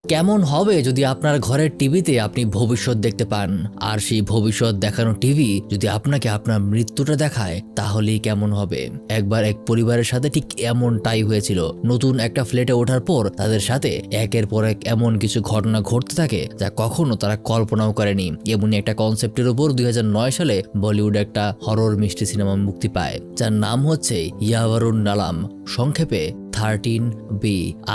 কেমন হবে যদি আপনার ঘরের টিভিতে আপনি ভবিষ্যৎ দেখতে পান, আর সেই ভবিষ্যৎ দেখানো টিভি যদি আপনাকে আপনার মৃত্যুটা দেখায়, তাহলেই কেমন হবে। একবার এক পরিবারের সাথে ঠিক এমনটাই হয়েছিল। নতুন একটা ফ্ল্যাটে ওঠার পর তাদের সাথে একের পর এক এমন কিছু ঘটনা ঘটতে থাকে যা কখনো তারা কল্পনাও করেনি। এমনই একটা কনসেপ্টের উপর 2009 সালে বলিউডে একটা হরর মিষ্টি সিনেমা মুক্তি পায়, যার নাম হচ্ছে ইয়াওয়ারুন নালাম, সংক্ষেপে 13B।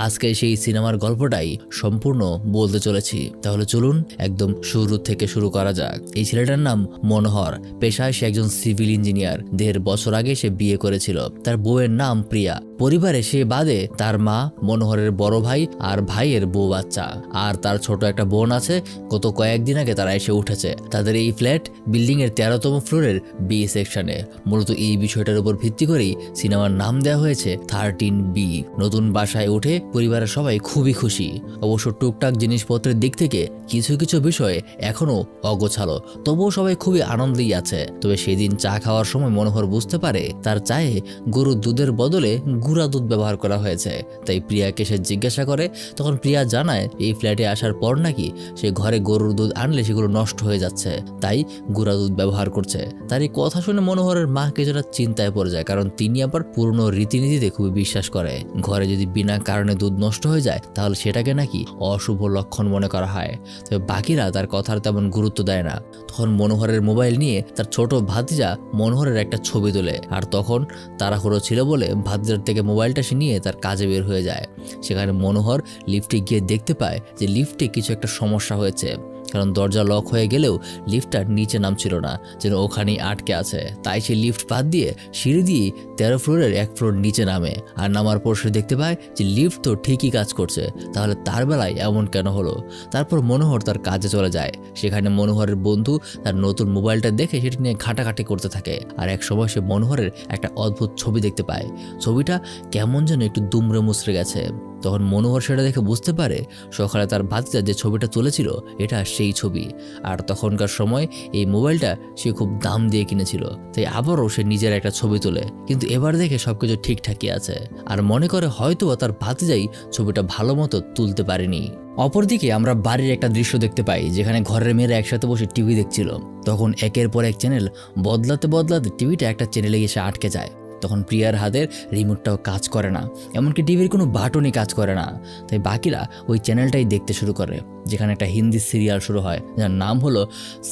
আজকে সেই সিনেমার গল্পটাই সম্পূর্ণ বলতে চলেছি। তাহলে চলুন একদম শুরু থেকে শুরু করা যাক। এই ছেলেটার নাম মনোহর। পেশায় সে একজন সিভিল ইঞ্জিনিয়ার। 1.5 বছর আগে সে বিয়ে করেছিল। তার বউয়ের নাম প্রিয়া। পরিবারে সে বাদে তার মা, মনোহরের বড় ভাই আর ভাইয়ের বউ বাচ্চা, আর তার ছোট একটা বোন আছে। গত কয়েকদিন আগে তারা এসে উঠেছে। তাদের এই ফ্ল্যাট বিল্ডিং এর 13তম ফ্লোরের বি সেকশনে। মূলত এই বিষয়টার উপর ভিত্তি করেই সিনেমার নাম দেওয়া হয়েছে 13B। নতুন বাসায় উঠে পরিবারের সবাই খুবই খুশি। অবশ্য টুকটাক জিনিসপত্রের দিক থেকে কিছু কিছু বিষয় এখনো অগোছালো, তবুও সবাই খুবই আনন্দেই আছে। তবে সেদিন চা খাওয়ার সময় মনোহর বুঝতে পারে তার চায়ে গরুর দুধের বদলে গুঁড়া দুধ ব্যবহার করা হয়েছে। তাই প্রিয়াকে সে জিজ্ঞাসা করে। তখন প্রিয়া জানায় এই ফ্ল্যাটে আসার পর নাকি সে ঘরে গরুর দুধ আনলে সেগুলো নষ্ট হয়ে যাচ্ছে, তাই গুঁড়া দুধ ব্যবহার করছে। তার এই কথা শুনে মনোহরের মা কিছুটা চিন্তায় পড়ে যায়, কারণ তিনি আবার পুরনো রীতিনীতিতে খুবই বিশ্বাস করে। ঘরে যদি বিনা কারণে দুধ নষ্ট হয়ে যায় তাহলে সেটাকে নাকি অশুভ লক্ষণ মনে করা হয়। তবে বাকিরা তার কথার তেমন গুরুত্ব দেয় না। তখন মনোহরের মোবাইল নিয়ে তার ছোট ভাতিজা মনোহরের একটা ছবি তোলে, আর তখন তাড়াহুড়ো ছিল বলে ভাতিজার থেকে মোবাইলটা সে নিয়ে তার কাজে বের হয়ে যায়। সেখানে মনোহর লিফটে গিয়ে দেখতে পায় যে লিফটে কিছু একটা সমস্যা হয়েছে, কারণ দরজা লক হয়ে গেলেও লিফটটা নিচে নামছিল না, যেন ওখানেই আটকে আছে। তাই সে লিফট বাদ দিয়ে সিঁড়ি দিয়ে 13 ফ্লোরের 1 ফ্লোর নিচে নামে। আর নামার পর সে দেখতে পায় যে লিফট তো ঠিকই কাজ করছে, তাহলে তার বেলায় এমন কেন হলো। তারপর মনোহর তার কাজে চলে যায়। সেখানে মনোহরের বন্ধু তার নতুন মোবাইলটা দেখে সেটা নিয়ে ঘাটাঘাটি করতে থাকে। আর এক সময় সে মনোহরের একটা অদ্ভুত ছবি দেখতে পায়। ছবিটা কেমন যেন একটু দুমড়ে মুচড়ে গেছে। তখন মনোহর সেটা দেখে বুঝতে পারে সকালে তার ভাতিজা যে ছবিটা তুলেছিল এটা সেই ছবি। আর তখনকার সময় এই মোবাইলটা সে খুব দাম দিয়ে কিনেছিল, তাই আবারও সে নিজের একটা ছবি তোলে। কিন্তু এবার দেখে সবকিছু ঠিকঠাকই আছে, আর মনে করে হয়তো তার ভাতিজাই ছবিটা ভালো মতো তুলতে পারেনি। অপরদিকে আমরা বাড়ির একটা দৃশ্য দেখতে পাই, যেখানে ঘরের মেয়েরা একসাথে বসে টিভি দেখছিল। তখন একের পর এক চ্যানেল বদলাতে বদলাতে টিভিটা একটা চ্যানেলে এসে আটকে যায়। তখন প্রিয়ার হাতের রিমোটটাও কাজ করে না, এমনকি টিভির কোনো বাটনই কাজ করে না। তাই বাকিরা ওই চ্যানেলটাই দেখতে শুরু করে, যেখানে একটা হিন্দি সিরিয়াল শুরু হয় যার নাম হলো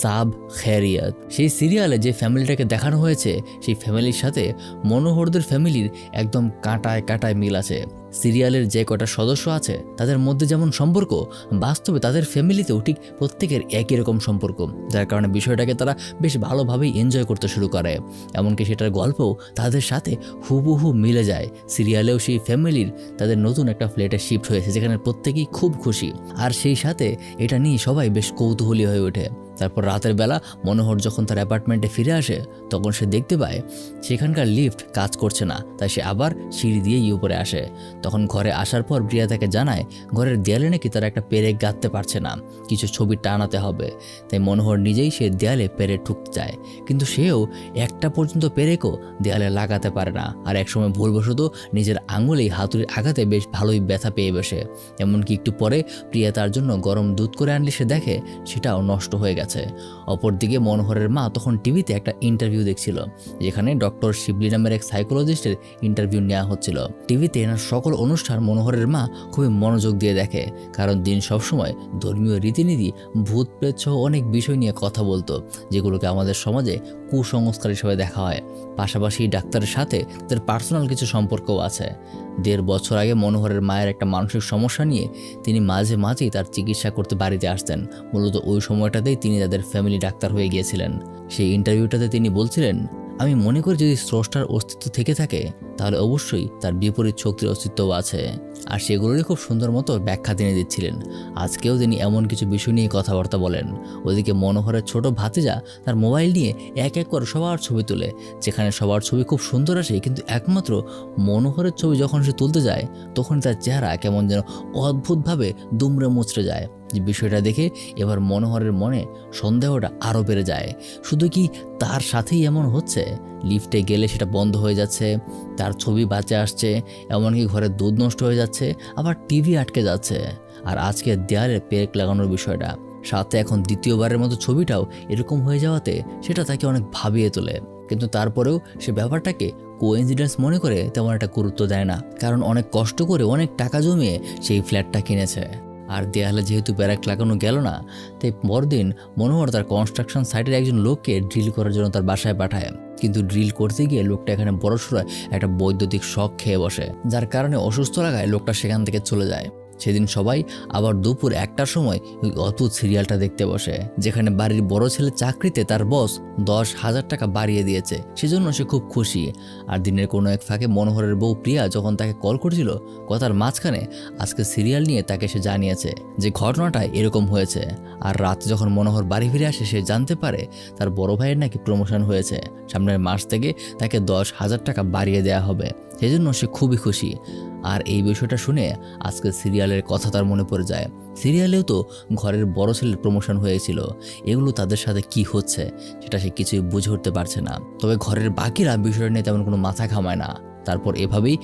সাব খৈরিয়ত। সেই সিরিয়ালে যে ফ্যামিলিটাকে দেখানো হয়েছে সেই ফ্যামিলির সাথে মনোহরদের ফ্যামিলির একদম কাঁটায় কাঁটায় মিল আছে। সিরিয়ালের যে কটা সদস্য আছে তাদের মধ্যে যেমন সম্পর্ক, বাস্তবে তাদের ফ্যামিলিতেও ঠিক প্রত্যেকের একই রকম সম্পর্ক, যার কারণে বিষয়টাকে তারা বেশ ভালোভাবেই এনজয় করতে শুরু করে। এমনকি সেটার গল্পও তাদের সাথে হুবহু মিলে যায়। সিরিয়ালেও সেই ফ্যামিলির তাদের নতুন একটা ফ্ল্যাটে শিফট হয়েছে, যেখানে প্রত্যেকেই খুব খুশি, আর সেই সাথে এটা নিয়ে সবাই বেশ কৌতূহলী হয়ে ওঠে। তারপর রাতের বেলা মনোহর যখন তার অ্যাপার্টমেন্টে ফিরে আসে তখন সে দেখতে পায় সেখানকার লিফট কাজ করছে না, তাই সে আবার সিঁড়ি দিয়েই উপরে আসে। তখন ঘরে আসার পর প্রিয়া তাকে জানায় ঘরের দেয়ালে নাকি তারা একটা পেরেক গাঁথতে পারছে না, কিছু ছবি টানাতে হবে। তাই মনোহর নিজেই সে দেয়ালে পেরেক ঠুকতে যায়, কিন্তু সেও একটা পর্যন্ত পেরেকও দেয়ালে লাগাতে পারে না। আর একসময় ভুলবশত নিজের আঙুলেই হাতুড়ির আঘাতে বেশ ভালোই ব্যথা পেয়ে বসে। এমনকি একটু পরে প্রিয়া তার জন্য গরম দুধ করে আনলে সে দেখে সেটাও নষ্ট হয়ে গেছে। অপরদিকে মনোহরের মা তখন টিভিতে একটা ইন্টারভিউ দেখছিল, যেখানে ডক্টর শিবলি নামের এক সাইকোলজিস্টের ইন্টারভিউ নেওয়া হচ্ছিল। টিভিতে এনার সকল অনুষ্ঠান মনোহরের মা খুবই মনোযোগ দিয়ে দেখে, কারণ দিন সবসময় ধর্মীয় রীতিনীতি, ভূত প্রেত সহ অনেক বিষয় নিয়ে কথা বলতো, যেগুলোকে আমাদের সমাজে কুসংস্কার হিসেবে দেখা হয়। পাশাপাশি ডাক্তারের সাথে তাদের পার্সোনাল কিছু সম্পর্কও আছে। 1.5 বছর আগে মনোহরের মায়ের একটা মানসিক সমস্যা নিয়ে তিনি মাঝে মাঝেই তার চিকিৎসা করতে বাড়িতে আসতেন। মূলত ওই সময়টাতেই তিনি তাদের ফ্যামিলি ডাক্তার হয়ে গিয়েছিলেন। সেই ইন্টারভিউটাতে তিনি বলছিলেন, আমি মনে করি যদি স্রষ্টার অস্তিত্ব থেকে থাকে তাহলে অবশ্যই তার বিপরীত শক্তির অস্তিত্বও আছে, আর সেগুলোরই খুব সুন্দর মতো ব্যাখ্যা তিনি দিচ্ছিলেন। আজকেও তিনি এমন কিছু বিষয় নিয়ে কথাবার্তা বলেন। ওদিকে মনোহরের ছোট ভাতিজা তার মোবাইল নিয়ে এক এক করে সবার ছবি তোলে, যেখানে সবার ছবি খুব সুন্দর আসে, কিন্তু একমাত্র মনোহরের ছবি যখন সে তুলতে যায় তখন তার চেহারা কেমন যেন অদ্ভুতভাবে দুমড়ে মুচড়ে যায়। যে বিষয়টা দেখে এবার মনোহরের মনে সন্দেহটা আরও বেড়ে যায়। শুধু কি তার সাথেই এমন হচ্ছে? লিফটে গেলে সেটা বন্ধ হয়ে যাচ্ছে, তার ছবি বাঁচে আসছে, এমনকি ঘরে দুধ নষ্ট হয়ে যাচ্ছে, আবার টিভি আটকে যাচ্ছে। আর আজকে দেয়ালে পেরেক লাগানোর বিষয়টা, সাথে এখন দ্বিতীয়বারের মতো ছবিটাও এরকম হয়ে যাওয়াতে সেটা তাকে অনেক ভাবিয়ে তোলে। কিন্তু তারপরেও সে ব্যাপারটাকে কোইন্সিডেন্স মনে করে তেমন একটা গুরুত্ব দেয় না, কারণ অনেক কষ্ট করে অনেক টাকা জমিয়ে সেই ফ্ল্যাটটা কিনেছে। আর দেয়ালে যেহেতু ব্যারাক লাগানো গেল না, তাই পরদিন মনোহর তার কনস্ট্রাকশন সাইটের একজন লোককে ড্রিল করার জন্য তার বাসায় পাঠায়। কিন্তু ড্রিল করতে গিয়ে লোকটা এখানে বড়সড় একটা বৈদ্যুতিক শক খেয়ে বসে, যার কারণে অসুস্থ লাগায় লোকটা সেখান থেকে চলে যায়। সেদিন সবাই আবার দুপুর 1টার সময় ওই অদ্ভুত সিরিয়ালটা দেখতে বসে, যেখানে বাড়ির বড় ছেলে চাকরিতে তার বস 10,000 টাকা বাড়িয়ে দিয়েছে, সেজন্য সে খুব খুশি। আর দিনের কোনো এক ফাঁকে মনোহরের বউ প্রিয়া যখন তাকে কল করেছিল, কথার মাঝখানে আজকে সিরিয়াল নিয়ে তাকে সে জানিয়েছে যে ঘটনাটা এরকম হয়েছে। আর রাত যখন মনোহর বাড়ি ফিরে আসে, সে জানতে পারে তার বড় ভাইয়ের নাকি প্রমোশন হয়েছে, সামনের মাস থেকে তাকে 10,000 টাকা বাড়িয়ে দেওয়া হবে, সেজন্য সে খুবই খুশি। আর এই বিষয়টা শুনে আজকে সিরিয়ালের কথা তার মনে পড়ে যায়। সিরিয়ালেও তো ঘরের বড় ছেলের প্রমোশন হয়েছিল, এগুলো তাদের সাথে কি হচ্ছে সেটা সে কিছুই বুঝে উঠতে পারছে না। তবে ঘরের বাকিরা বিষয়টা নিয়ে তেমন কোনো মাথা ঘামায় না। তারপর এভাবেই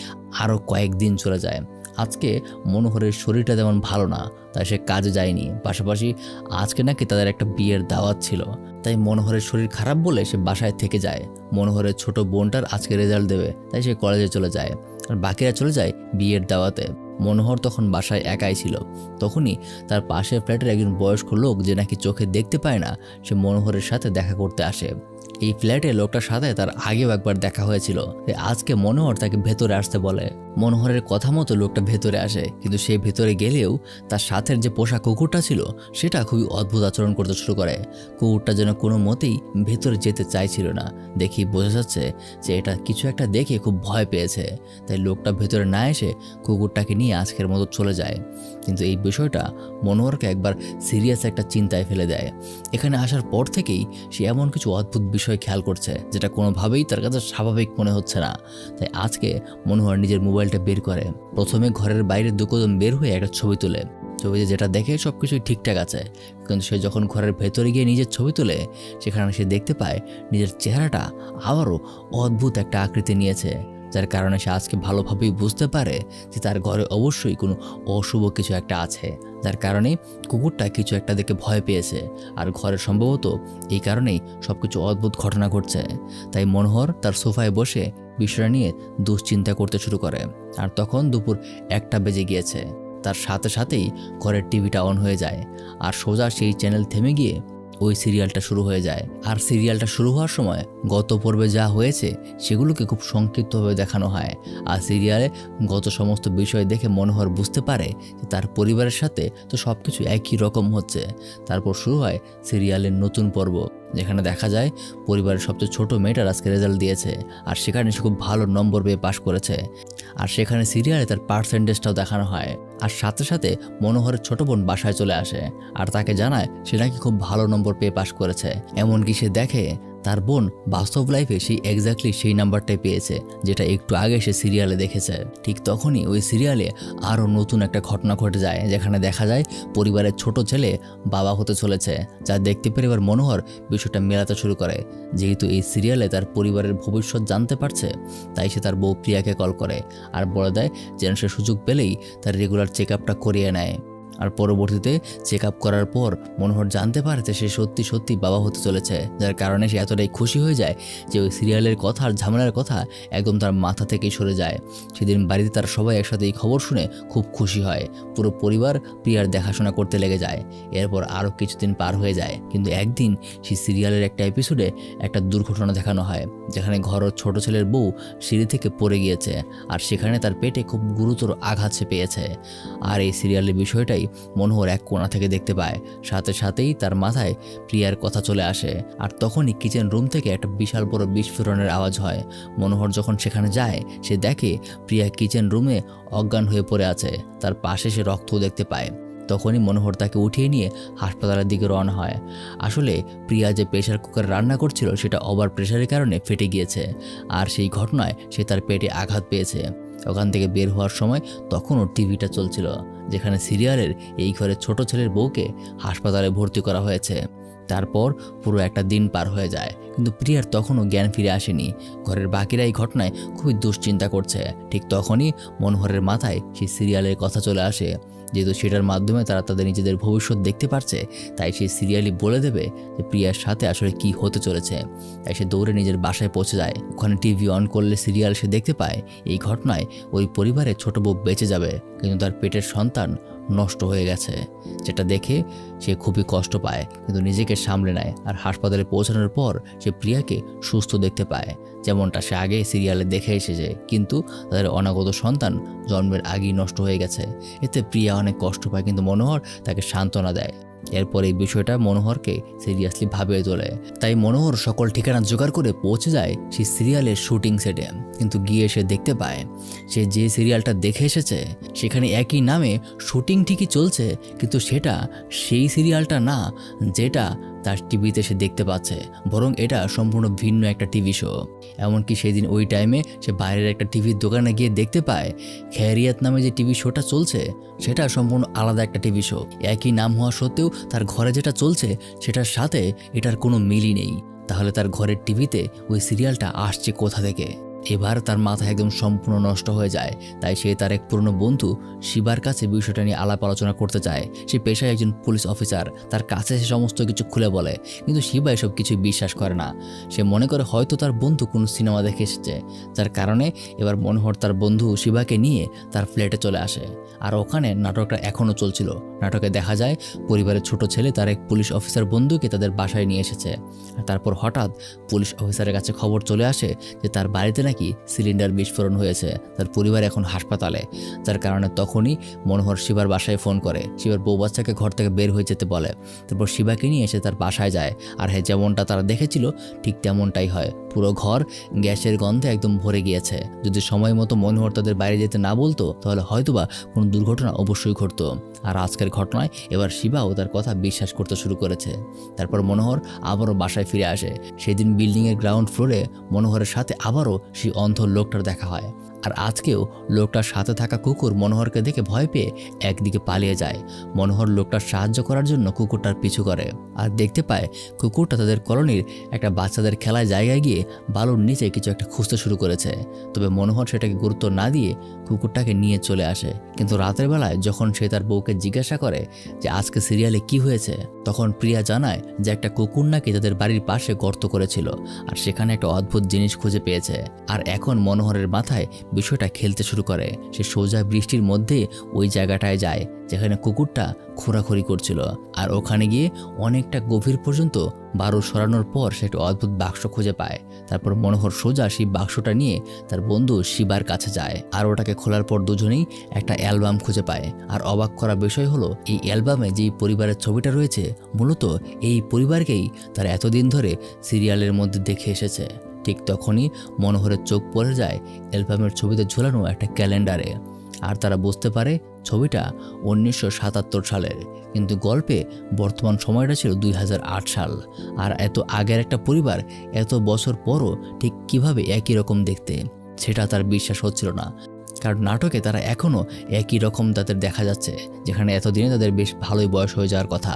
আরও কয়েকদিন চলে যায়। আজকে মনোহরের শরীরটা তেমন ভালো না, তাই সে কাজে যায়নি। পাশাপাশি আজকে নাকি তাদের একটা বিয়ের দাওয়াত ছিল, তাই মনোহরের শরীর খারাপ বলে সে বাসায় থেকে যায়। মনোহরের ছোট বোনটার আজকে রেজাল্ট দেবে, তাই সে কলেজে চলে যায়, আর বাকিরা চলে যায় বিয়ের দাওয়াতে। মনোহর তখন বাসায় একাই ছিল। তখনই তার পাশের ফ্ল্যাটের একজন বয়স্ক লোক, যে নাকি চোখে দেখতে পায় না, সে মনোহরের সাথে দেখা করতে আসে। এই ফ্ল্যাটে লোকটার সাথে তার আগেও একবার দেখা হয়েছিল। আজকে মনোহর তাকে ভেতরে আসতে বলে। মনোহরের কথা মতো লোকটা ভেতরে আসে, কিন্তু সে ভেতরে গেলেও তার সাথের যে পোষা কুকুরটা ছিল সেটা খুবই অদ্ভুত আচরণ করতে শুরু করে। কুকুরটা যেন কোনো মতেই ভেতরে যেতে চাইছিল না। দেখি বোঝা যাচ্ছে যে এটা কিছু একটা দেখে খুব ভয় পেয়েছে, তাই লোকটা ভেতরে না এসে কুকুরটাকে নিয়ে আজকের মতো চলে যায়। কিন্তু এই বিষয়টা মনোহরকে একবার সিরিয়াস একটা চিন্তায় ফেলে দেয়। এখানে আসার পর থেকেই সে এমন কিছু অদ্ভুত বিষয় খেয়াল করছে যেটা কোনোভাবেই তার কাছে স্বাভাবিক মনে হচ্ছে না। তাই আজকে মনোহর নিজের মোবাইলটা বের করে। প্রথমে ঘরের বাইরে 2 কদম বের হয়ে একটা ছবি তোলে। ছবিতে যেটা দেখে সব কিছুই ঠিকঠাক আছে, কিন্তু সে যখন ঘরের ভেতরে গিয়ে নিজের ছবি তোলে, সেখানে সে দেখতে পায় নিজের চেহারাটা আবারও অদ্ভুত একটা আকৃতি নিয়েছে, যার কারণে সে আজকে ভালোভাবেই বুঝতে পারে যে তার ঘরে অবশ্যই কোনো অশুভ কিছু একটা আছে, যার কারণে কুকুরটা কিছু একটা দেখে ভয় পেয়েছে। আর ঘরে সম্ভবত এই কারণেই সব কিছু অদ্ভুত ঘটনা ঘটছে। তাই মনোহর তার সোফায় বসে বিষয়টা নিয়ে দুশ্চিন্তা করতে শুরু করে। আর তখন দুপুর 1টা বেজে গিয়েছে। তার সাথে সাথেই ঘরের টিভিটা অন হয়ে যায়, আর সোজা সেই চ্যানেল থেমে গিয়ে ওই সিরিয়ালটা শুরু হয়ে যায়। আর সিরিয়ালটা শুরু হওয়ার সময় গত পর্বে যা হয়েছে সেগুলোকে খুব সংক্ষিপ্তভাবে দেখানো হয়। আর সিরিয়ালে গত সমস্ত বিষয় দেখে মনোহর বুঝতে পারে যে তার পরিবারের সাথে তো সব কিছু একই রকম হচ্ছে। তারপর শুরু হয় সিরিয়ালের নতুন পর্ব, যেখানে দেখা যায় পরিবারের সবচেয়ে ছোট মেয়েটার আজকে রেজাল্ট দিয়েছে, আর সেখানে সে খুব ভালো নম্বর পেয়ে পাশ করেছে। আর সেখানে সিরিয়ালে তার পার্সেন্টেজটাও দেখানো হয়। আর সাথে সাথে মনোহরের ছোট বোন বাসায় চলে আসে, আর তাকে জানায় সে নাকি খুব ভালো নম্বর পেয়ে পাশ করেছে। এমনকি সে দেখে তার বোন বাস্তব লাইফে সেই এক্স্যাক্টলি সেই নাম্বারটাই পেয়েছে, যেটা একটু আগে সে সিরিয়ালে দেখেছে। ঠিক তখনই ওই সিরিয়ালে আরও নতুন একটা ঘটনা ঘটে যায়, যেখানে দেখা যায় পরিবারের ছোট ছেলে বাবা হতে চলেছে, যা দেখতে পেরে এবার মনোহর বিষয়টা মেলাতে শুরু করে। যেহেতু এই সিরিয়ালে তার পরিবারের ভবিষ্যৎ জানতে পারছে, তাই সে তার বউ প্রিয়াকে কল করে আর বলে দেয় যেন সে সুযোগ পেলেই তার রেগুলার চেক আপটা করিয়ে নেয়। আর পরবর্তীতে চেক আপ করার পর মনোহর জানতে পারে যে সে সত্যি সত্যি বাবা হতে চলেছে, যার কারণে সে এতটাই খুশি হয়ে যায় যে ওই সিরিয়ালের কথা আর ঝামেলার কথা একদম তার মাথা থেকেই সরে যায়। সেদিন বাড়িতে তার সবাই একসাথে এই খবর শুনে খুব খুশি হয়। পুরো পরিবার প্রিয়ার দেখাশোনা করতে লেগে যায়। এরপর আরও কিছুদিন পার হয়ে যায়, কিন্তু একদিন সেই সিরিয়ালের একটা এপিসোডে একটা দুর্ঘটনা দেখানো হয়, যেখানে ঘরের ছোট ছেলের বউ সিঁড়ি থেকে পড়ে গিয়েছে, আর সেখানে তার পেটে খুব গুরুতর আঘাত পেয়েছে। আর এই সিরিয়ালের বিষয়টাই মনোহর এক কোণা থেকে দেখতে পায়। সাথে সাথেই তার মাথায় প্রিয়ার কথা চলে আসে। আর তখনই কিচেন রুম থেকে একটা বিশাল বড় বিস্ফোরণের আওয়াজ হয়। মনোহর যখন সেখানে যায়, সে দেখে প্রিয়া কিচেন রুমে অজ্ঞান হয়ে পড়ে আছে। তার পাশে সে রক্তও দেখতে পায়। তখনই মনোহর তাকে উঠিয়ে নিয়ে হাসপাতালের দিকে রওনা হয়। আসলে প্রিয়া যে প্রেশার কুকারে রান্না করছিল সেটা ওভার প্রেশারের কারণে ফেটে গিয়েছে, আর সেই ঘটনায় সে তার পেটে আঘাত পেয়েছে। ওখান থেকে বের হওয়ার সময় তখনও টিভিটা চলছিল, যেখানে সিরিয়ালের এই ঘরে ছোট ছেলের বউকে হাসপাতালে ভর্তি করা হয়েছে। তারপর পুরো একটা দিন পার হয়ে যায়, কিন্তু প্রিয়ার তখনও জ্ঞান ফিরে আসেনি। ঘরের বাকিরা এই ঘটনায় খুবই দুশ্চিন্তা করছে। ঠিক তখনই মনোহরের মাথায় সেই সিরিয়ালের কথা চলে আসে। যেহেতু সেটার মাধ্যমে তারা তাদের নিজেদের ভবিষ্যৎ দেখতে পারছে, তাই সে সিরিয়ালি বলে দেবে যে প্রিয়ার সাথে আসলে কি হতে চলেছে। তাই সে দৌড়ে নিজের বাসায় পৌঁছে যায়। ওখানে টিভি অন করলে সিরিয়াল সে দেখতে পায় এই ঘটনায় ওই পরিবারে ছোট বউ বেঁচে যাবে, কিন্তু তার পেটের সন্তান নষ্ট হয়ে গেছে। যেটা দেখে সে খুবই কষ্ট পায়, কিন্তু নিজেকে সামলে নেয়। আর হাসপাতালে পৌঁছানোর পর সে প্রিয়াকে সুস্থ দেখতে পায়, যেমনটা সে আগে সিরিয়ালে দেখে এসেছে, কিন্তু তাদের অনাগত সন্তান জন্মের আগেই নষ্ট হয়ে গেছে। এতে প্রিয়া অনেক কষ্ট পায়, কিন্তু মনোহর তাকে সান্ত্বনা দেয়। এরপর এই বিষয়টা মনোহরকে সিরিয়াসলি ভাবিয়ে তোলে। তাই মনোহর সকল ঠিকানা জোগাড় করে পৌঁছে যায় সেই সিরিয়ালের শুটিং সেটে। কিন্তু গিয়ে সে দেখতে পায় সে যে সিরিয়ালটা দেখে এসেছে সেখানে একই নামে শুটিং ঠিকই চলছে, কিন্তু সেটা সেই সিরিয়ালটা না যেটা তার টিভিতে সে দেখতে পাচ্ছে, বরং এটা সম্পূর্ণ ভিন্ন একটা টিভি শো। এমনকি সেদিন ওই টাইমে সে বাইরের একটা টিভির দোকানে গিয়ে দেখতে পায় খেয়ারিয়াত নামে যে টিভি শোটা চলছে সেটা সম্পূর্ণ আলাদা একটা টিভি শো। একই নাম হওয়া সত্ত্বেও তার ঘরে যেটা চলছে সেটার সাথে এটার কোনো মিলই নেই। তাহলে তার ঘরের টিভিতে ওই সিরিয়ালটা আসছে কোথা থেকে? এবার তার মাথা একদম সম্পূর্ণ নষ্ট হয়ে যায়। তাই সে তার এক পুরনো বন্ধু শিবার কাছে বিষয়টা নিয়ে আলাপ আলোচনা করতে চায়। সে পেশায় একজন পুলিশ অফিসার, তার কাছে সে সমস্ত কিছু খুলে বলে, কিন্তু শিবা এসব কিছুই বিশ্বাস করে না। সে মনে করে হয়তো তার বন্ধু কোনো সিনেমা দেখে এসেছে, যার কারণে এবার মনোহর তার বন্ধু শিবাকে নিয়ে তার ফ্ল্যাটে চলে আসে। আর ওখানে নাটকটা এখনও চলছিল। নাটকে দেখা যায় পরিবারের ছোট ছেলে তার এক পুলিশ অফিসার বন্ধুকে তাদের বাসায় নিয়ে এসেছে। আর তারপর হঠাৎ পুলিশ অফিসারের কাছে খবর চলে আসে যে তার বাড়িতে নাকি সিলিন্ডার বিস্ফোরণ হয়েছে, তার পরিবার এখন হাসপাতালে। যার কারণে তখনই মনোহর শিবার বাসায় ফোন করে, শিবার বউ বাচ্চাকে ঘর থেকে বের হয়ে যেতে বলে। তারপর শিবাকে নিয়ে এসে তার বাসায় যায়। আর হ্যাঁ, যেমনটা তারা দেখেছিল ঠিক তেমনটাই হয়। পুরো ঘর গ্যাসের গন্ধে একদম ভরে গিয়েছে। যদি সময় মতো মনোহর তাদের বাইরে যেতে না বলতো তাহলে হয়তোবা কোনো দুর্ঘটনা অবশ্যই ঘটতো। আর আজকের ঘটনায় এবার শিবাও তার কথা বিশ্বাস করতে শুরু করেছে। তারপর মনোহর আবারও বাসায় ফিরে আসে। সেদিন বিল্ডিংয়ের গ্রাউন্ড ফ্লোরে মনোহরের সাথে আবারও সেই অন্ধ লোকটার দেখা হয়। আর আজকেও লোকটার সাথে থাকা কুকুর মনোহরকে দেখে ভয় পেয়ে একদিকে পালিয়ে যায়। মনোহর লোকটার সাহায্য করার জন্য কুকুরটার পিছু করে আর দেখতে পায় কুকুরটা তাদের কলোনির একটা বাচ্চাদের খেলার জায়গায় গিয়ে বালুর নিচে কিছু একটা খুঁজতে শুরু করেছে। তবে মনোহর সেটাকে গুরুত্ব না দিয়ে কুকুরটাকে নিয়ে চলে আসে। কিন্তু রাতের বেলায় যখন সে তার বউকে জিজ্ঞাসা করে যে আজকে সিরিয়ালে কি হয়েছে, তখন প্রিয়া জানায় যে একটা কুকুর নাকি তাদের বাড়ির পাশে গর্ত করেছিল আর সেখানে একটা অদ্ভুত জিনিস খুঁজে পেয়েছে। আর এখন মনোহরের মাথায় বিষয়টা খেলতে শুরু করে। সে সোজা বৃষ্টির মধ্যে ওই জায়গাটায় যায় যেখানে কুকুরটা খোঁড়াখুড়ি করছিল। আর ওখানে গিয়ে অনেকটা গভীর পর্যন্ত বারু সরানোর পর সে একটা অদ্ভুত বাক্স খুঁজে পায়। তারপর মনোহর সোজা সেই বাক্সটা নিয়ে তার বন্ধু শিবার কাছে যায়। আর ওটাকে খোলার পর দুজনেই একটা অ্যালবাম খুঁজে পায়। আর অবাক করা বিষয় হলো এই অ্যালবামে যেই পরিবারের ছবিটা রয়েছে মূলত এই পরিবারকেই তারা এতদিন ধরে সিরিয়ালের মধ্যে দেখে এসেছে। ঠিক তখনই মনোহরের চোখ পড়ে যায় অ্যালবামের ছবিতে ঝোলানো একটা ক্যালেন্ডারে। আর তারা বুঝতে পারে ছবিটা 1977 সালের, কিন্তু গল্পে বর্তমান সময়টা ছিল 2008 সাল। আর এত আগের একটা পরিবার এত বছর পরও ঠিক কিভাবে একই রকম দেখতে, সেটা তার বিশ্বাস হচ্ছিল না। কারণ নাটকে তারা এখনও একই রকম তাদের দেখা যাচ্ছে, যেখানে এতদিনে তাদের বেশ ভালোই বয়স হয়ে যাওয়ার কথা।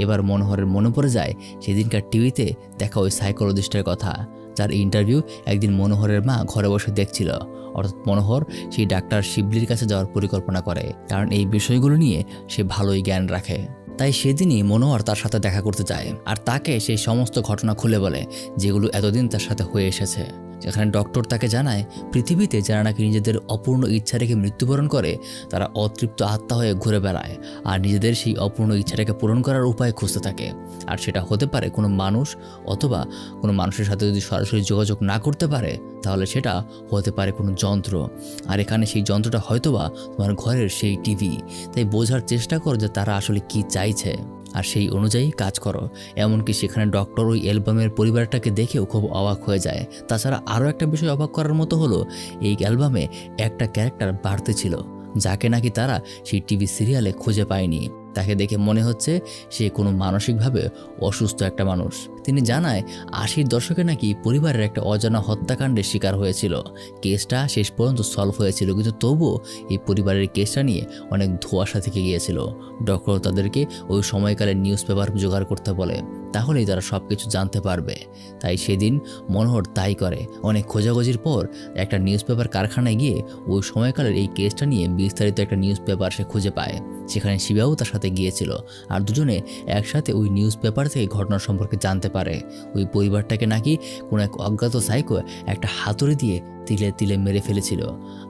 এবার মনোহরের মনে পড়ে যায় সেদিনকার টিভিতে দেখা ওই সাইকোলজিস্টের কথা, যার ইন্টারভিউ একদিন মনোহরের মা ঘরে বসে দেখছিল। অর্থাৎ মনোহর সেই ডাক্তার শিবলির কাছে যাওয়ার পরিকল্পনা করে, কারণ এই বিষয়গুলো নিয়ে সে ভালোই জ্ঞান রাখে। তাই সেদিনই মনোহর তার সাথে দেখা করতে যায় আর তাকে সেই সমস্ত ঘটনা খুলে বলে যেগুলো এতদিন তার সাথে হয়ে এসেছে। যেখানে ডক্টর তাকে জানায় পৃথিবীতে যারা নাকি নিজেদের অপূর্ণ ইচ্ছা রেখে মৃত্যুবরণ করে তারা অতৃপ্ত আত্মা হয়ে ঘুরে বেড়ায় আর নিজেদের সেই অপূর্ণ ইচ্ছাটাকে পূরণ করার উপায় খুঁজতে থাকে। আর সেটা হতে পারে কোনো মানুষ, অথবা কোনো মানুষের সাথে যদি সরাসরি যোগাযোগ না করতে পারে তাহলে সেটা হতে পারে কোনো যন্ত্র। আর এখানে সেই যন্ত্রটা হয়তোবা তোমার ঘরের সেই টিভি। তাই বোঝার চেষ্টা করো যে তারা আসলে কি চাইছে আর সেই অনুযায়ী কাজ করো। এমনকি সেখানে ডক্টর ওই অ্যালবামের পরিবারটাকে দেখেও খুব অবাক হয়ে যায়। তাছাড়া আরও একটা বিষয় অবাক করার মতো হলো এই অ্যালবামে একটা ক্যারেক্টার বাড়তে ছিল যাকে নাকি তারা সেই টিভি সিরিয়ালে খুঁজে পায়নি। তাকে দেখে মনে হচ্ছে সে কোনো মানসিকভাবে অসুস্থ একটা মানুষ। তিনি জানায় 80-র দশকে নাকি পরিবারের একটা অজানা হত্যাকাণ্ডের শিকার হয়েছিল। কেসটা শেষ পর্যন্ত সলভ হয়েছিল, কিন্তু তবুও এই পরিবারের কেসটা নিয়ে অনেক ধোঁয়াশা থেকে গিয়েছিল। ডক্টর তাদেরকে ওই সময়কালে নিউজ পেপার জোগাড় করতে বলে। তাহলেই তারা সব কিছু জানতে পারবে। তাই সেদিন মনোহর তাই করে। অনেক খোঁজাখুঁজির পর একটা নিউজ পেপার কারখানায় গিয়ে ওই সময়কালের এই কেসটা নিয়ে বিস্তারিত একটা নিউজ পেপার সে খুঁজে পায়। সেখানে শিবাও তার সাথে গিয়েছিল, আর দুজনে একসাথে ওই নিউজ পেপার থেকে ঘটনা সম্পর্কে জানতে পারে। ওই পরিবারটাকে নাকি কোনো এক অজ্ঞাত সাইকো একটা হাতুড়ি দিয়ে তিলে তিলে মেরে ফেলেছিল।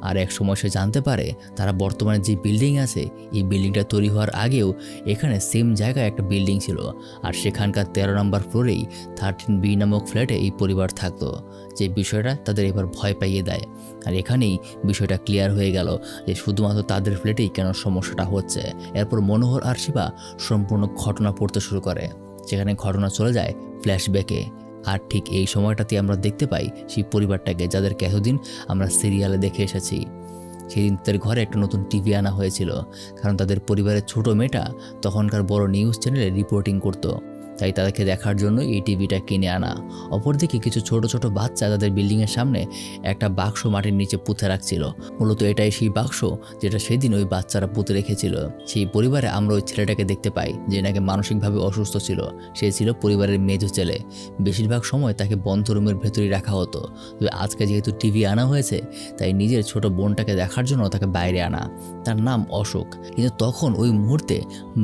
আর এক সময় সে জানতে পারে তারা বর্তমানে যে বিল্ডিং আছে এই বিল্ডিংটা তৈরি হওয়ার আগেও এখানে সেম জায়গায় একটা বিল্ডিং ছিল, আর সেখানকার 13 নম্বর ফ্লোরেই 13B নামক ফ্ল্যাটে এই পরিবার থাকতো। যে বিষয়টা তাদের এবার ভয় পাইয়ে দেয়। আর এখানেই বিষয়টা ক্লিয়ার হয়ে গেল যে শুধুমাত্র তাদের ফ্ল্যাটেই কেন সমস্যাটা হচ্ছে। এরপর মনোহর আর শিবা সম্পূর্ণ ঘটনা পড়তে শুরু করে, যেখানে ঘটনা চলে যায় ফ্ল্যাশব্যাকে। আর ঠিক এই সময়টাতে আমরা দেখতে পাই সেই পরিবারটাকে, যাদেরকে এতদিন আমরা সিরিয়ালে দেখে এসেছি। সেদিন তাদের ঘরে একটা নতুন টিভি আনা হয়েছিল, কারণ তাদের পরিবারের ছোট মেয়েটা তখনকার বড় নিউজ চ্যানেলে রিপোর্টিং করতো, তাই তাদেরকে দেখার জন্য এই টিভিটা কিনে আনা। অপরদিকে কিছু ছোট ছোট বাচ্চা তাদের বিল্ডিংয়ের সামনে একটা বাক্স মাটির নিচে পুঁতে রাখছিল। মূলত এটাই সেই বাক্স যেটা সেদিন ওই বাচ্চারা পুঁতে রেখেছিল। সেই পরিবারে আমরা ওই ছেলেটাকে দেখতে পাই যে নাকি মানসিকভাবে অসুস্থ ছিল। সে ছিল পরিবারের মেজো ছেলে। বেশিরভাগ সময় তাকে বন্ধ রুমের ভেতরেই রাখা হতো, তবে আজকে যেহেতু টিভি আনা হয়েছে তাই নিজের ছোট বোনটাকে দেখার জন্য তাকে বাইরে আনা। তার নাম অশোক। কিন্তু তখন ওই মুহূর্তে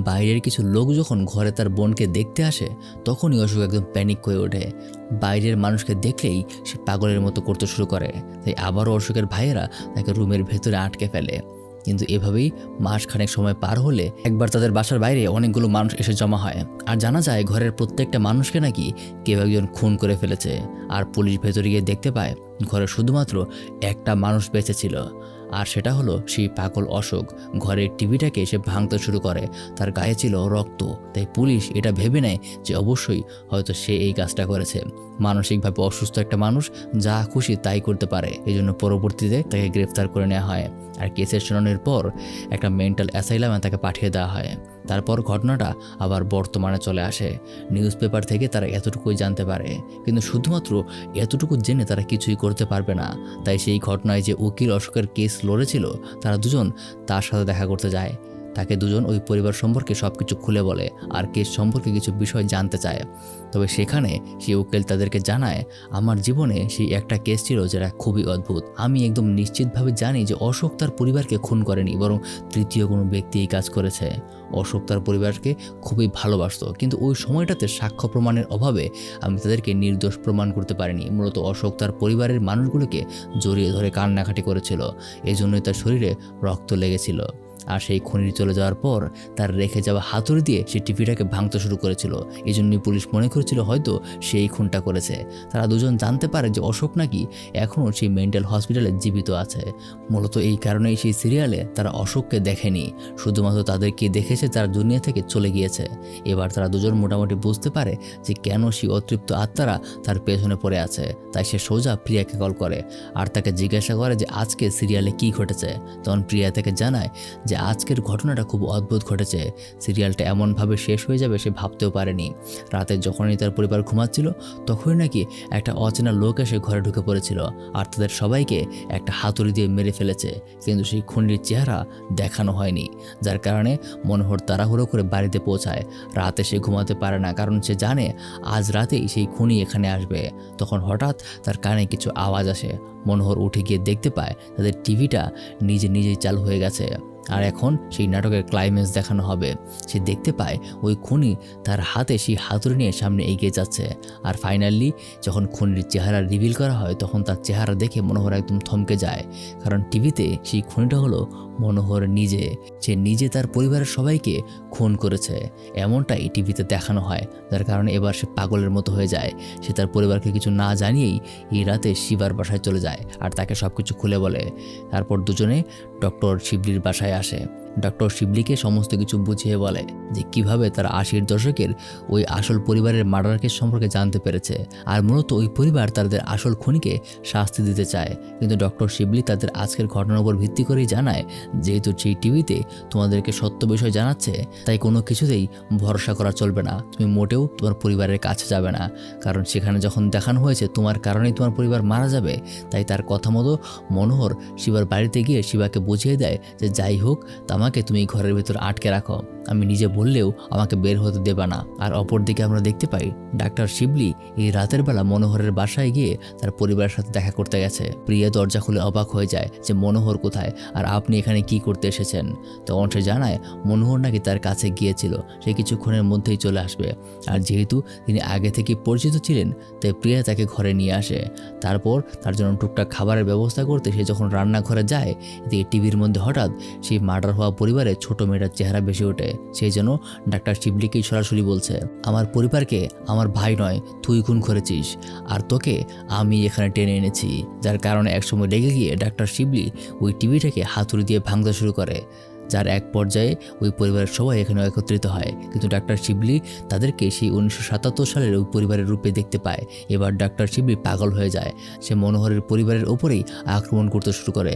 বাইরের কিছু লোক যখন ঘরে তার বোনকে দেখতে আসে তখনই অশোক একদম প্যানিক হয়ে ওঠে। বাইরের মানুষকে দেখলেই সে পাগলের মতো করতে শুরু করে। তাই আবারও অশোকের ভাইয়েরা তাকে রুমের ভেতরে আটকে ফেলে। কিন্তু এভাবেই মাসখানেক সময় পার হলে একবার তাদের বাসার বাইরে অনেকগুলো মানুষ এসে জমা হয়, আর জানা যায় ঘরের প্রত্যেকটা মানুষকে নাকি কেউ একজন খুন করে ফেলেছে। আর পুলিশ ভেতরে গিয়ে দেখতে পায় ঘরে শুধুমাত্র একটা মানুষ বেঁচে ছিল, আর সেটা হলো সেই পাগল অশোক। ঘরের টিভিটাকে সে ভাঙতে শুরু করে, তার গায়ে ছিল রক্ত। তাই পুলিশ এটা ভেবে নেয় যে অবশ্যই হয়তো সে এই কাজটা করেছে। মানসিকভাবে অসুস্থ একটা মানুষ যা খুশি তাই করতে পারে, এই জন্য পরবর্তীতে তাকে গ্রেফতার করে নেওয়া হয়। আর কেসের শুনানির পর একটা মেন্টাল অ্যাসাইলামে তাকে পাঠিয়ে দেওয়া হয়। তারপর ঘটনাটা আবার বর্তমানে চলে আসে। নিউজ পেপার থেকে তারা এতটুকুই জানতে পারে, কিন্তু শুধুমাত্র এতটুকু জেনে তারা কিছুই করতে পারবে না। তাই সেই ঘটনায় যে উকিল অশোকের কেস লড়েছিল তারা দুজন তার সাথে দেখা করতে যায়। তাকে দুজন ওই পরিবার সম্পর্কে সব কিছু খুলে বলে আর কেস সম্পর্কে কিছু বিষয় জানতে চায়। তবে সেখানে সেই উকিল তাদেরকে জানায়, আমার জীবনে সেই একটা কেস ছিল যেটা খুবই অদ্ভুত। আমি একদম নিশ্চিতভাবে জানি যে অশোক তার পরিবারকে খুন করেনি, বরং তৃতীয় কোনো ব্যক্তি এই কাজ করেছে। অশোক তার পরিবারকে খুবই ভালোবাসত, কিন্তু ওই সময়টাতে সাক্ষ্য প্রমাণের অভাবে আমি তাদেরকে নির্দোষ প্রমাণ করতে পারিনি। মূলত অশোক তার পরিবারের মানুষগুলোকে জড়িয়ে ধরে কান্নাকাটি করেছিল, এজন্যই তার শরীরে রক্ত লেগেছিল। আর সেই খনি চলে যাওয়ার পর তার রেখে যাওয়া হাতুড়ি দিয়ে সে টিভিটাকে ভাঙতে শুরু করেছিল। এই জন্যই পুলিশ মনে করেছিল হয়তো সেই খুনটা করেছে। তারা দুজন জানতে পারে যে অশোক নাকি এখনও সেই মেন্টাল হসপিটালে জীবিত আছে। মূলত এই কারণেই সেই সিরিয়ালে তারা অশোককে দেখেনি, শুধুমাত্র তাদেরকে দেখেছে তারা দুনিয়া থেকে চলে গিয়েছে। এবার তারা দুজন মোটামুটি বুঝতে পারে যে কেন সেই অতৃপ্ত আত্মারা তার পেছনে পড়ে আছে। তাই সে সোজা প্রিয়াকে কল করে আর তাকে জিজ্ঞাসা করে যে আজকে সিরিয়ালে কি ঘটেছে। তখন প্রিয়া তাকে জানায় যে আজকের ঘটনাটা খুব অদ্ভুত ঘটেছে। সিরিয়ালটা এমনভাবে শেষ হয়ে যাবে সে ভাবতেও পারেনি। রাতে যখনই তার পরিবার ঘুমাচ্ছিল তখনই নাকি একটা অচেনা লোক এসে ঘরে ঢুকে পড়েছিল আর তাদের সবাইকে একটা হাতুড়ি দিয়ে মেরে ফেলেছে, কিন্তু সেই খুনির চেহারা দেখানো হয়নি। যার কারণে মনোহর তাড়াহুড়ো করে বাড়িতে পৌঁছায়। রাতে সে ঘুমাতে পারে না, কারণ সে জানে আজ রাতেই সেই খুনি এখানে আসবে। তখন হঠাৎ তার কানে কিছু আওয়াজ আসে। মনোহর উঠে গিয়ে দেখতে পায় তাদের টিভিটা নিজেই চালু হয়ে গেছে, আর এখন সেই নাটকের ক্লাইম্যাক্স দেখানো হবে। সে দেখতে পায় ওই খুনি তার হাতে সেই হাতুড়ি নিয়ে সামনে এগিয়ে যাচ্ছে। আর ফাইনালি যখন খুনির চেহারা রিভিল করা হয় তখন তার চেহারা দেখে মনোহর একদম থমকে যায়, কারণ টিভিতে সেই খুনিটা হলো মনোহর নিজে। সে নিজে তার পরিবারের সবাইকে খুন করেছে, এমনটাই টিভিতে দেখানো হয়। যার কারণে এবার সে পাগলের মতো হয়ে যায়। সে তার পরিবারকে কিছু না জানিয়েই এই রাতে শিবার বাসায় চলে যায় আর তাকে সব কিছু খুলে বলে। তারপর দুজনে ডক্টর শিবলির বাসায় আসে। ডক্টর শিবলিকে সমস্ত কিছু বুঝিয়ে বলে যে কিভাবে তারা 80-এর দশকের ওই আসল পরিবারের মার্ডার কেস সম্পর্কে জানতে পেরেছে, আর মূলত ওই পরিবার তাদের আসল খুনিকে শাস্তি দিতে চায়। কিন্তু ডক্টর শিবলি তাদের আজকের ঘটনার উপর ভিত্তি করেই জানায়, যেহেতু সেই টিভিতে তোমাদেরকে সত্য বিষয় জানাচ্ছে তাই কোনো কিছুতেই ভরসা করা চলবে না। তুমি মোটেও তোমার পরিবারের কাছে যাবে না, কারণ সেখানে যখন দেখানো হয়েছে তোমার কারণেই তোমার পরিবার মারা যাবে। তাই তার কথা মতো মনোহর শিবার বাড়িতে গিয়ে শিবাকে বুঝিয়ে দেয় যে যাই হোক আমাকে তুমি ঘরের ভিতর আটকে রাখো, আমি নিজে বললেও আমাকে বের হতে দেবা না। আর অপরদিকে আমরা দেখতে পাই ডাক্তার শিবলি এই রাতের বেলা মনোহরের বাসায় গিয়ে তার পরিবারের সাথে দেখা করতে গেছে। প্রিয়া দরজা খুলে অবাক হয়ে যায় যে মনোহর কোথায় আর আপনি এখানে কি করতে এসেছেন। তখন সে জানায় মনোহর নাকি তার কাছে গিয়েছিল, সে কিছুক্ষণের মধ্যেই চলে আসবে। আর যেহেতু তিনি আগে থেকে পরিচিত ছিলেন তাই প্রিয়া তাকে ঘরে নিয়ে আসে। তারপর তার জন্য টুকটাক খাবারের ব্যবস্থা করতে সে যখন রান্নাঘরে যায়, এদিকে টিভির মধ্যে হঠাৎ সেই মার্ডার হওয়া পরিবারের ছোট মেয়েটার চেহারা ভেসে ওঠে। সেই জন্য ডাক্তার শিবলিকেই সরাসরি বলছে, আমার পরিবারকে আমার ভাই নয় তুই খুন করেছিস, আর তোকে আমি এখানে টেনে এনেছি। যার কারণে একসময় রেগে গিয়ে ডাক্তার শিবলি ওই টিভিটাকে হাতুড়ি দিয়ে ভাঙতে শুরু করে, যার এক পর্যায়ে ওই পরিবারের সবাই এখানে একত্রিত হয়। কিন্তু ডাক্তার শিবলি তাদেরকে সেই 1977 সালের ওই পরিবারের রূপে দেখতে পায়। এবার ডাক্তার শিবলি পাগল হয়ে যায়, সে মনোহরের পরিবারের ওপরেই আক্রমণ করতে শুরু করে।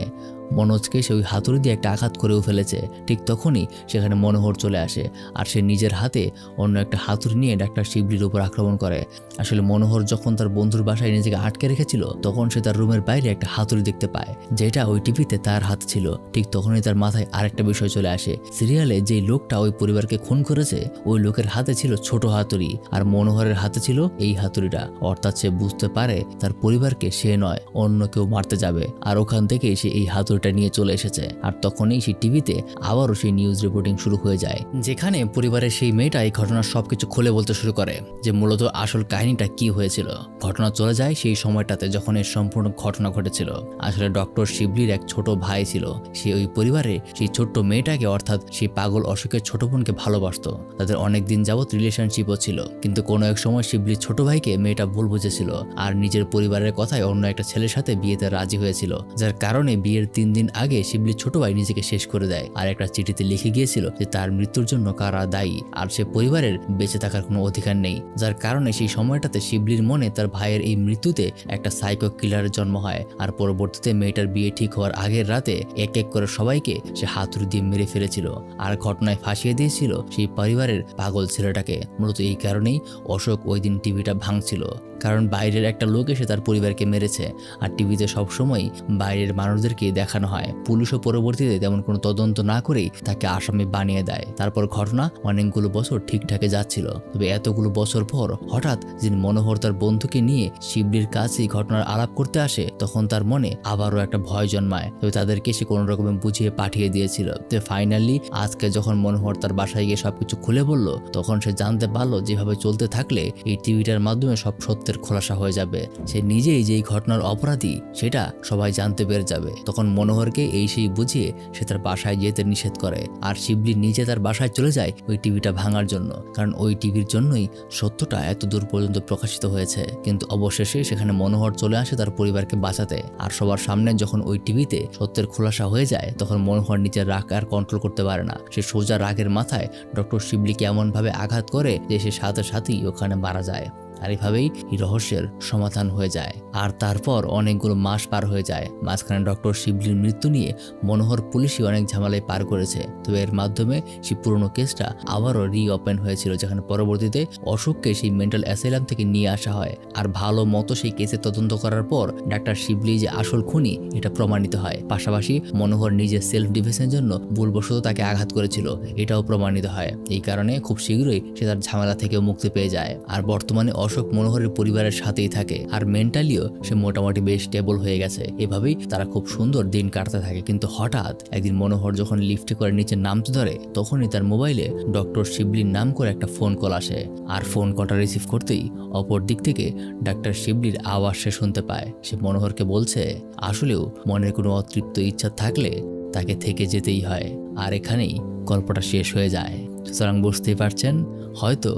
মনোজকে সে ওই হাতুড়ি দিয়ে একটা আঘাত করেও ফেলেছে। ঠিক তখনই সেখানে মনোহর চলে আসে আর সে নিজের হাতে অন্য একটা হাতুড়ি নিয়ে ডাক্তার শিবলির উপর আক্রমণ করে। আসলে মনোহর যখন তার বন্ধুর বাসায় নিজেকে আটকে রেখেছিল তখন সে তার রুমের বাইরে একটা হাতুড়ি দেখতে পায় যেটা ওই টিভিতে তার হাতে ছিল। ঠিক তখনই তার মাথায় আরেকটা বিষয় চলে আসে, সিরিয়ালে যেই লোকটা ওই পরিবারকে খুন করেছে ওই লোকের হাতে ছিল ছোট হাতুড়ি আর মনোহরের হাতে ছিল এই হাতুড়িটা। অর্থাৎ সে বুঝতে পারে তার পরিবারকে সে নয় অন্য কেউ মারতে যাবে, আর ওখান থেকেই সে এই হাতুড়ি নিয়ে চলে এসেছে। আর তখনই সেই টিভিতে আবারও সেই নিউজ রিপোর্টিং শুরু হয়ে যায়, যেখানে পরিবারের সেই মেয়েটা এই ঘটনার সবকিছু খুলে বলতে শুরু করে যে মূলত আসল কাহিনীটা কি হয়েছিল। ঘটনা চলে যায় সেই সময়টাতে যখন এই সম্পূর্ণ ঘটনা ঘটেছিল। আসলে ডক্টর শিবলির এক ছোট ভাই ছিল, সে ওই পরিবারে সেই ছোট্ট মেয়েটাকে অর্থাৎ সেই পাগল অশোকের ছোট বোনকে ভালোবাসতো। তাদের অনেক দিন যাবৎ রিলেশনশিপও ছিল, কিন্তু কোনো এক সময় শিবলির ছোট ভাইকে মেয়েটা ভুল বুঝেছিল আর নিজের পরিবারের কথায় অন্য একটা ছেলের সাথে বিয়েতে রাজি হয়েছিল। যার কারণে বিয়ের 3 দিন আগে শিবলির ছোট ভাই নিজেকে শেষ করে দেয় আর একটা চিঠিতে লিখে গিয়েছিল যে তার মৃত্যুর জন্য কারা দায়ী আর সে পরিবারের বেঁচে থাকার কোনো অধিকার নেই। যার কারণে সেই সময়টাতে শিবলির মনে তার ভাইয়ের এই মৃত্যুতে একটা সাইকো কিলারের জন্ম হয়। আর পরবর্তীতে মেয়েটার বিয়ে ঠিক হওয়ার আগের রাতে এক এক করে সবাইকে সে হাতুড়ি দিয়ে মেরে ফেলেছিল আর ঘটনায় ফাঁসিয়ে দিয়েছিল সেই পরিবারের পাগল ছেলেটাকে। মূলত এই কারণেই অশোক ওই দিন টিভিটা ভাঙছিল, কারণ বাইরের একটা লোক এসে তার পরিবারকে মেরেছে। আর টিভিতে সবসময় বাইরের মানুষদেরকে দেখানো হয়। পুলিশও পরবর্তীতে তেমন কোনো তদন্ত না করেই তাকে আসামি বানিয়ে দেয়। তারপর ঘটনা অনেকগুলো বছর ঠিকঠাকে যাচ্ছিল, তবে এতগুলো বছর পর হঠাৎ যিনি মনোহর তার বন্ধুকে নিয়ে শিবলির কাছেই ঘটনার আলাপ করতে আসে তখন তার মনে আবারও একটা ভয় জন্মায়। তবে তাদেরকে সে কোনো রকমে বুঝিয়ে পাঠিয়ে দিয়েছিল। তো ফাইনালি আজকে যখন মনোহর তার বাসায় গিয়ে সবকিছু খুলে বলল তখন সে জানতে পারলো যেভাবে চলতে থাকলে এই টিভিটার মাধ্যমে সব সত্যের খোলাসা হয়ে যাবে। সে নিজেই যেই ঘটনার অপরাধী সেটা সবাই জানতে পেরে যাবে। তখন মনোহরকে এই সেই বুঝিয়ে সে তার বাসায় যেতে নিষেধ করে আর শিবলি নিজে তার বাসায় চলে যায় ওই টিভিটা ভাঙার জন্য, কারণ ওই টিভির জন্যই সত্যটা এত দূর পর্যন্ত প্রকাশিত হয়েছে। কিন্তু অবশেষে সেখানে মনোহর চলে আসে তার পরিবারকে বাঁচাতে। আর সবার সামনে যখন ওই টিভিতে সত্যের খোলাসা হয়ে যায় তখন মনোহর নিজের রাগ আর কন্ট্রোল করতে পারে না। সে সোজা রাগের মাথায় ডক্টর শিবলিকে এমনভাবে আঘাত করে যে সে সাথে সাথেই ওখানে মারা যায়। আর এইভাবেই এই রহস্যের সমাধান হয়ে যায়। আর তারপর অনেকগুলো মাস পার হয়ে যায়। মাঝখানে ডক্টর শিবলির মৃত্যু নিয়ে মনোহর পুলিশই অনেক ঝামেলায় পার করেছে। তবে এর মাধ্যমে সেই পুরনো কেসটা আবারও রিওপেন হয়েছিল, যেখানে পরবর্তীতে অশোককে সেই মেন্টাল অ্যাসাইলাম থেকে নিয়ে আসা হয়। আর ভালো মতো সেই কেসের তদন্ত করার পর ডাক্তার শিবলি যে আসল খুনি এটা প্রমাণিত হয়। পাশাপাশি মনোহর নিজের সেলফ ডিফেন্সের জন্য ভুলবশত তাকে আঘাত করেছিল এটাও প্রমাণিত হয়। এই কারণে খুব শীঘ্রই সে তার ঝামেলা থেকে মুক্তি পেয়ে যায়। আর বর্তমানে অশোক মনোহরের পরিবারের সাথেই থাকে আর মেন্টালিও সে মোটামুটি বেশ স্টেবল হয়ে গেছে। এভাবেই তারা খুব সুন্দর দিন কাটতে থাকে। কিন্তু হঠাৎ একদিন মনোহর যখন লিফটে করে নিচে নামতে ধরে তখনই তার মোবাইলে ডক্টর শিবলির নাম করে একটা ফোন কল আসে। আর ফোন কলটা রিসিভ করতেই অপর দিক থেকে ডাক্তার শিবলির আওয়াজ সে শুনতে পায়। সে মনোহরকে বলছে আসলেও মনের কোনো অতৃপ্ত ইচ্ছা থাকলে তাকে থেকে যেতেই হয়। আর এখানেই গল্পটা শেষ হয়ে যায়। সুতরাং বুঝতেই পারছেন হয়তো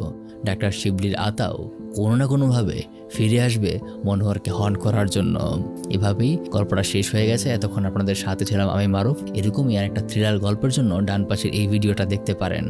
ডাক্তার শিবলির আত্মাও কোনো না কোনোভাবে ফিরে আসবে মনোহরকে হন্ট করার জন্য। এভাবেই গল্পটা শেষ হয়ে গেছে। এতক্ষণ আপনাদের সাথে ছিলাম আমি মারুফ। এরকমই আর একটা থ্রিলার গল্পের জন্য ডান পাশের এই ভিডিওটা দেখতে পারেন।